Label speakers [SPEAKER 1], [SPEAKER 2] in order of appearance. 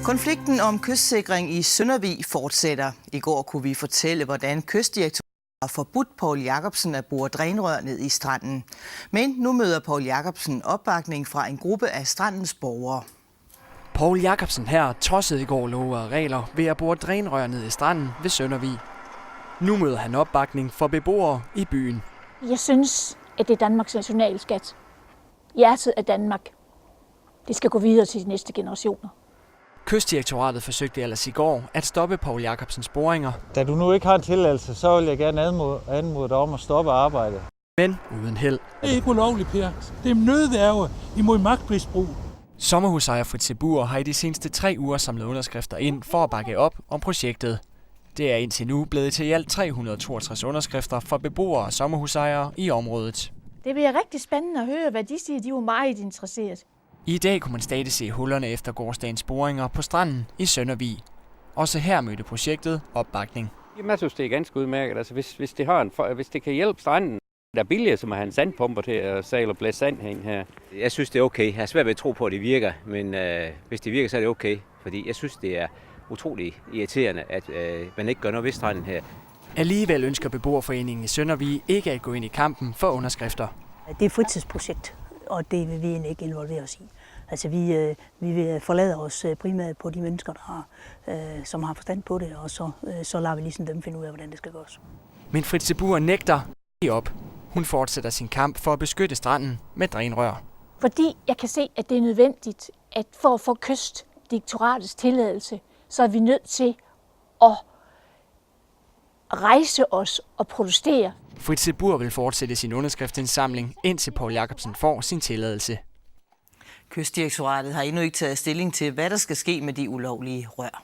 [SPEAKER 1] Konflikten om kystsikring i Søndervig fortsætter. I går kunne vi fortælle, hvordan Kystdirektoratet har forbudt Poul Jacobsen at bore drænrør ned i stranden. Men nu møder Poul Jacobsen opbakning fra en gruppe af strandens borgere.
[SPEAKER 2] Poul Jacobsen her tossede i går love og regler ved at bore drænrør ned i stranden ved Søndervig. Nu møder han opbakning fra beboere i byen.
[SPEAKER 3] Jeg synes, at det er Danmarks nationalskat. Hjertet af Danmark. Det skal gå videre til de næste generationer.
[SPEAKER 2] Kystdirektoratet forsøgte ellers i går at stoppe Poul Jacobsens boringer.
[SPEAKER 4] Da du nu ikke har en tilladelse, så vil jeg gerne anmode dig om at stoppe arbejdet.
[SPEAKER 2] Men uden held.
[SPEAKER 5] Det er ikke ulovligt, Per. Det er nødværge imod magtmisbrug.
[SPEAKER 2] Sommerhusejer Fritze Buhr har i de seneste 3 uger samlet underskrifter ind for at bakke op om projektet. Det er indtil nu blevet til i alt 362 underskrifter fra beboere og sommerhusejere i området.
[SPEAKER 3] Det bliver rigtig spændende at høre, hvad de siger. De er jo meget interesseret.
[SPEAKER 2] I dag kunne man stadig se hullerne efter gårsdagens boringer på stranden i Søndervig. Også her mødte projektet opbakning.
[SPEAKER 6] Jeg synes, det er ganske udmærket. Altså, hvis det kan hjælpe stranden, der er billigere, som at have en sandpumper til at sejle og blæse sand her.
[SPEAKER 7] Jeg synes, det er okay. Jeg har svært ved at tro på, at det virker, men hvis det virker, så er det okay. Fordi jeg synes, det er utroligt irriterende, at man ikke gør noget ved stranden her.
[SPEAKER 2] Alligevel ønsker beboerforeningen i Søndervig ikke at gå ind i kampen for underskrifter.
[SPEAKER 8] Det er et fritidsprojekt, og det vil vi ikke involvere os i. Altså vi vil forlade os primært på de mennesker, som har forstand på det, og så lader vi ligesom dem finde ud af, hvordan det skal gøres.
[SPEAKER 2] Men Fritze Buhr nægter op. Hun fortsætter sin kamp for at beskytte stranden med drænrør.
[SPEAKER 3] Fordi jeg kan se, at det er nødvendigt, at for at få Kystdirektoratets tilladelse, så er vi nødt til at rejse os og protestere.
[SPEAKER 2] Fritze Buhr vil fortsætte sin underskriftsindsamling, indtil Poul Jacobsen får sin tilladelse.
[SPEAKER 1] Kystdirektoratet har endnu ikke taget stilling til, hvad der skal ske med de ulovlige rør.